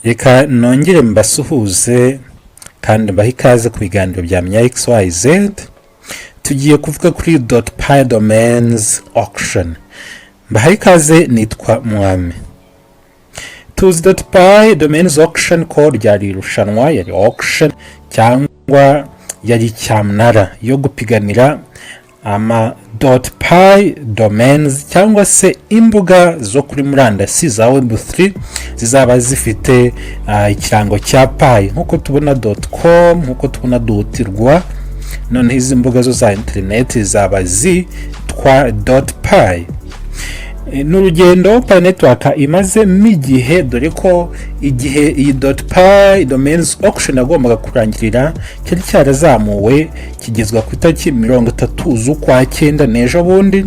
Reka nongere mbasuhuze kandi mbahe ikaze ku biganiro bya XYZ. Tugiye kuvuga kuri .py domains auction. Mbahe ikaze, nitwa Mwami. Tuzi .py domains auction ko ryari irushanwa, yari auction cyangwa yari cyamunara yo gupiganira ama .py domains cyangwa se imbuga zo kuri murandasi za web3 zizaba zifite ikirango cya py, nkuko tubona .com, nkuko tubona .rwa. None izi mbuga zo za internet zaba zitwa .py. N'urugendo Py Network imaze igihe, dore ko igihe iyi .py domains auction agombaga kurangirira cyari cyarazamuwe kigezwa ku itariki 30 z'ukwa 9 n'ejo bundi.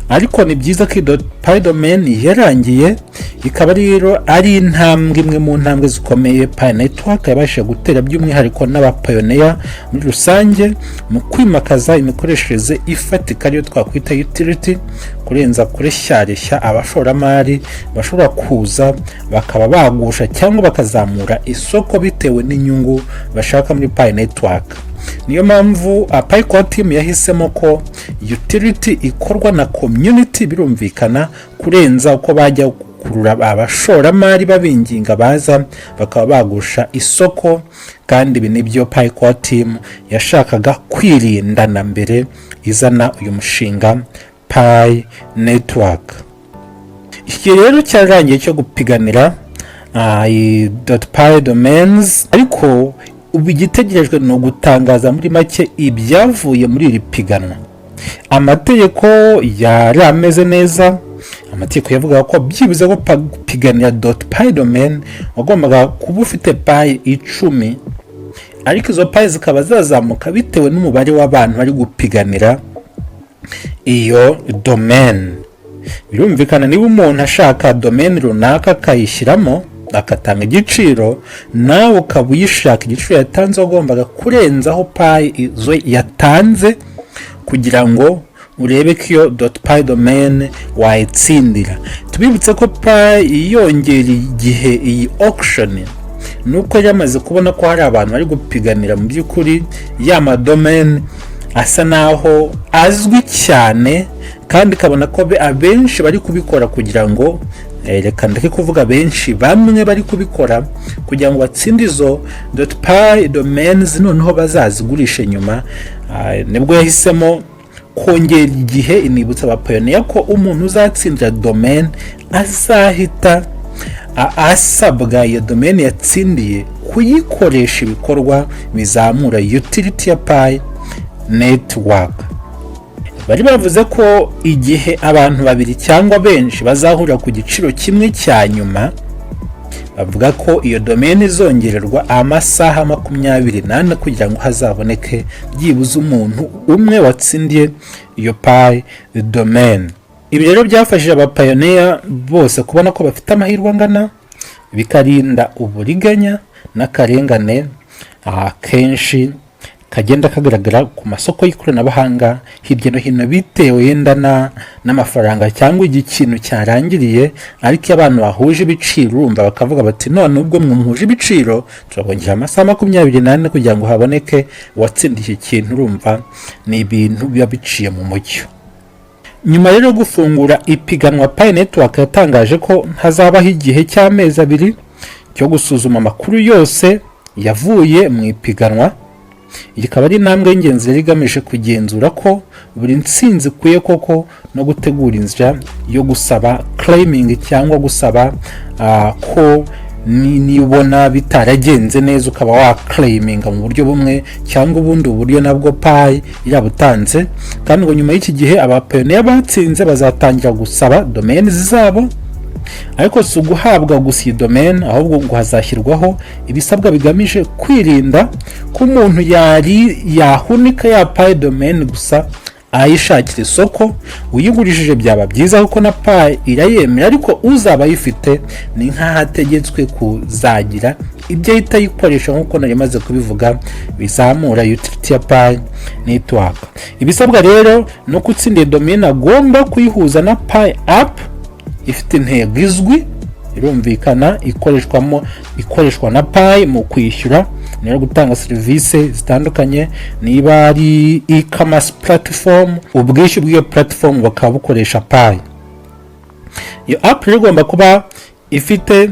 Ariko ni byiza ko .py domain yarangiye, ikaba rero ari intambwe imwe mu ntambwe zikomeye Py Network yabashije gutera, by'umwihariko n'Abapioniers muri rusange, mu kwimakaza imikoreshereze ifatika ariyo twakwita utility, kurenza kureshya abashoramari bashobora kuza bakaba bagusha cyangwa bakazamura isoko bitewe n'inyungu bashaka muri Py Network. Niyo mpamvu Py Core team yahisemo ko utility ikorwa na community, birumvikana kurenza uko bajya kurura abashoramari babinginga baza bakaba bagusha isoko. Kandi ibi nibyo Py Core team yashakaga kwirinda na mbere izana uyu mushinga Py Network. Iki rero cyarangiye cyo gupiganira .py domains, ariko ubu igitegerejwe no gutangaza muri make ibyavuye muri iri piganwa. Amategeko yari ameze neza. Amategeko yavuga ko byibuze ko piganira .py domain wagombaga kuba ufite py 10, ariko izo py zikaba zazamuka bitewe n'umubare w'abantu bari gupiganira iyo domain. Birumvikana niba umuntu ashaka domain runaka akayishyiramo akatanga igiciro, nawe ukaba uyishaka igiciro yatanze, wagombaga kurenzaho py izo yatanze kugira ngo urebe ko iyo .py domain wayitsindira. Tubibutse ko Py yongera igihe iyi auction nuko yamaze kubona ko hari abantu bari gupiganira mu by'ukuri ya domain asa naho azwi cyane, kandi kabona ko abenshi bari kubikora kugira ngo reka ndeke kuvuga benshi, bamwe bari kubikora kugira ngo batsinde izo .py domains noneho bazazigurishe nyuma. Nibwo yahisemo kongera igihe. Inibutsa Abapioniers ko umuntu uzatsindira domain azahita asabwa iyo domain yatsindiye kuyikoresha ibikorwa bizamura utility ya Py Network. Bari bavuze ko igihe abantu babiri cyangwa benshi bazahurira ku giciro kimwe cya nyuma, bavuga ko iyo domain izongererwa amasaha 24 kugira ngo hazaboneke byibuze umuntu umwe watsindiye iyo Py domain. Ibi rero byafashije Abapioniers bose kubona ko bafite amahirwe angana, bikarinda uburiganya n'akarengane kenshi kagenda kagaragara ku masoko y'ikoranabuhanga hirya no hino, bitewe yenda n'amafaranga cyangwa ikintu cyarangiriye, ariko abantu bahuje ibiciro urumva bakavuga bati none ubwo mwumuje ibiciro turabongera amasaha 24 kugira ngo haboneke watsindiye ikintu. Urumva ni ibintu biba biciye mu mucyo. Nyuma rero gufungura ipiganwa, Py Network yatangaje ko hazabaho igihe cy'amezi 2 cyo gusuzuma amakuru yose yavuye mu ipiganwa. Ikaba ari intambwe y'ingenzi yari igamije kugenzura ko buri ntsinzi ikwiye koko no gutegura inzira yo gusaba claiming, cyangwa gusaba ko nibona bitaragenze neza ukaba wa claiming mu buryo bumwe cyangwa ubundi uburyo nabwo Py yabutanze. Kandi ngo nyuma y'iki gihe Abapioniers batsinze bazatangira gusaba domain zabo, ariko si uguhabwa gusa iyi domain, ahubwo ngo hazashyirwaho ibisabwa bigamije kwirinda ko umuntu yahunika ya Py domain gusa ayishakira isoko. Uyigurishije byaba byiza kuko na Py irayemera, ariko uzaba ayifite ni nk'ahategetswe kuzagira ibyo ahita yikoresha, nk'uko nari maze kubivuga, bizamura utility ya Py Network. Ibisabwa rero no gutsinda domain agomba kuyihuza na Py app ifite intego izwi, irumvikana ikoreshwa na Pi mu kwishyura no gutanga serivisi zitandukanye. Niba ari e-commerce platform, ubwishyu bw'iyo platform bakaba bukoresha Pi. Iyo app rero igomba kuba ifite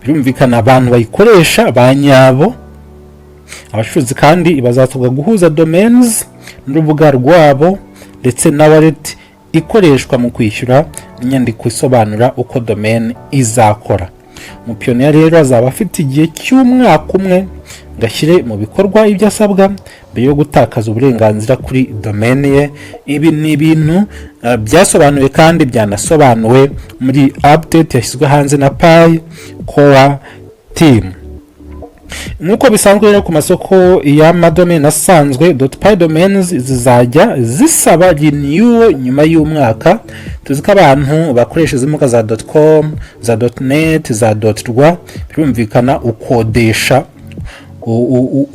birumvikana abantu bayikoresha banyabo. Abacuruzi kandi bazasabwa guhuza domains n'urubuga rwabo ndetse na wallet ikoreshwa mu kwishyura n'inyandiko isobanura uko domain izakora. Umupioneer rero azaba afite igihe cy'umwaka umwe gashyire mu bikorwa ibyo asabwa mbere yo gutakaza uburenganzira kuri domain ye. Ibi ni ibintu byasobanuwe kandi byanasobanuwe muri update yashyizwe hanze na Pi Core Team. Nuko bisanzwe rero ku masoko y'amadomain asanzwe .pi domains zizajya zisaba renew nyuma y'umwaka. Tuzi ko abantu bakoresha izimbuga za .com, za .net, za .rwa birumvikana ukodesha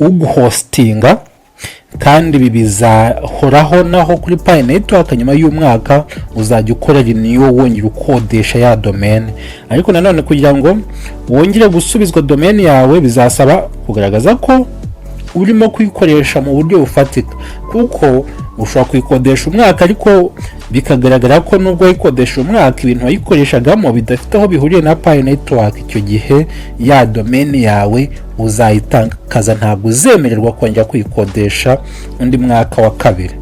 uguhostinga, kandi ibi bizahoraho naho kuri Pi Network. Nyuma y'umwaka uzajya ukora renew wongera ukodesha ya domain, ariko nanone kugira ngo wongere gusubizwa domain yawe bizasaba kugaragaza ko urimo kuyikoresha mu buryo bufatika, kuko ushobora kuyikodesha umwaka ariko bikagaragara ko nubwo wayikodesha umwaka ibintu wayikoreshagamo bidafite aho bihuriye na Pi Network. Icyo gihe ya domain yawe uzayitakaza, ntabwo uzemererwa kongera kuyikodesha undi mwaka wa kabiri.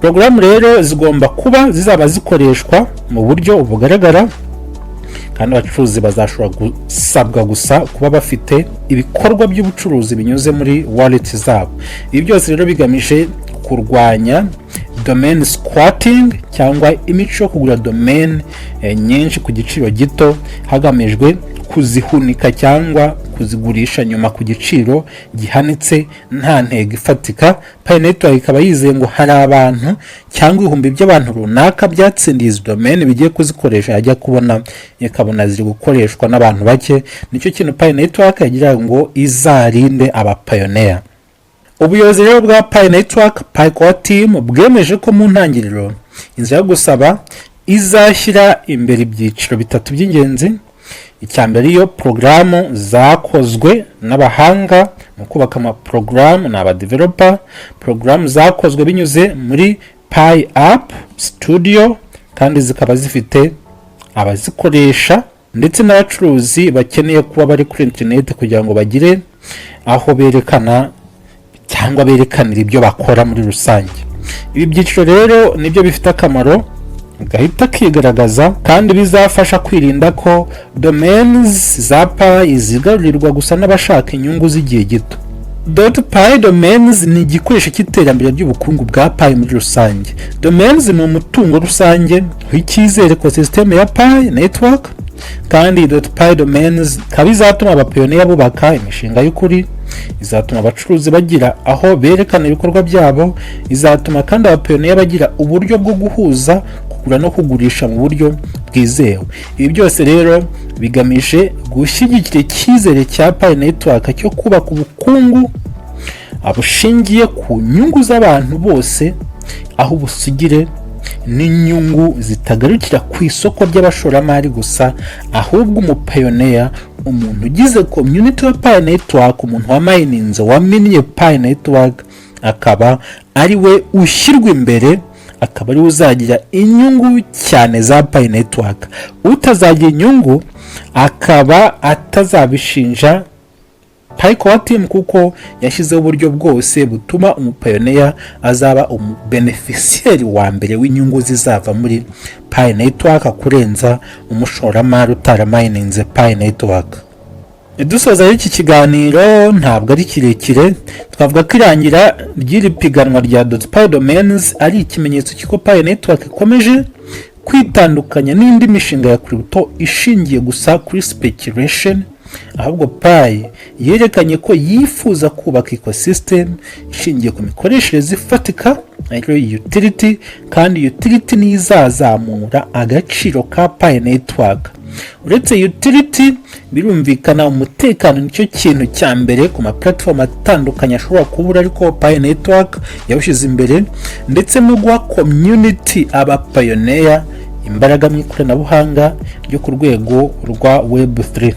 Porogaramu rero zigomba kuba zizaba zikoreshwa mu buryo bugaragara, kandi abacuruzi bazashobora gusabwa gusa kuba bafite ibikorwa by'ubucuruzi binyuze muri wallet zabo. Ibi byose rero bigamije kurwanya domain squatting cyangwa imico yo kugura domain nyinshi ku giciro gito hagamijwe kuzihunika cyangwa kuzigurisha nyuma ku giciro gihanitse nta ntego ifatika. Pi Network ikaba yizeye ngo hari abantu cyangwa ibihumbi by'abantu runaka byatsindiye izi domain bigiye kuzikoresha, yajya kubona yakabona ziri gukoreshwa n'abantu bake. Nicyo kintu Pi Network yagira ngo izarinde Abapioniers. Ubuyobozi rero bwa Pi Network Pi Core Team bwemeje ko mu ntangiriro inzira yo gusaba izashyira imbere ibyiciro bitatu by'ingenzi. Icyambere iyo porogaramu zakozwe n'abahanga mu kubaka amaporogaramu n'aba developer. Porogaramu zakozwe binyuze muri Pi App Studio kandi zikaba zifite abazikoresha ndetse n'abacuruzi bakeneye kuba bari kuri internet kugira ngo bagire aho berekana cyangwa berekanira ibyo bakora muri rusange. Ibi byiciro rero nibyo bifite akamaro gahita kigaragaza kandi bizafasha kwirinda ko domains za Pi zigarurirwa gusa n'abashaka inyungu z'igihe gito. .pi domains ni igikoresho cy'iterambere ry'ubukungu bwa Pi muri rusange. Domains ni umutungo rusange w'icyizere ecosystem ya Pi Network, kandi .pi domains ikaba izatuma Abapioniers bubaka imishinga y'ukuri, izatuma abacuruzi bagira aho berekana ibikorwa byabo, izatuma kandi Abapioniers bagira uburyo bwo guhuza, kugura no kugurisha mu buryo bwizewe. Ibi byose rero bigamije gushyigikira icyizere cya Pi Network cyo kubaka ubukungu abushingiye ku nyungu z'abantu bose, aho ubusugire n'inyungu zitagarukira ku isoko ry'abashoramari gusa, ahubwo umupioneer, umuntu ugize community wa Pi Network, umuntu wamininze waminiye Pi Network, akaba ari we ushyirwa imbere, akaba ari uzagira inyungu cyane za Pi Network. Utazagira inyungu akaba atazabishinja Pi Core Team, kuko yashyizeho uburyo bwose butuma umupioneer azaba umubeneficiary wa mbere w'inyungu zizava muri Pi Network kurenza umushoramari utaramininze Pi Network. Dusoza iki kiganiro ntabwo ari kirekire, twavuga ko irangira ry'iri piganwa rya .pi domains ari ikimenyetso cy'uko Pi Network ikomeje kwitandukanya n'indi mishinga ya crypto ishingiye gusa kuri speculation, ahubwo Pi yerekanye ko yifuza kubaka ecosystem ishingiye ku mikoreshereze ifatika, ariyo utility, kandi utility ni izazamura agaciro ka Pi Network. Uretse utility, birumvikana umutekano nicyo kintu cya mbere ku ma platform atandukanye ashobora kubura, ariko Pi Network yawushyize imbere, ndetse no guha community Abapioniers imbaraga mu ikoranabuhanga ryo ku rwego rwa web 3.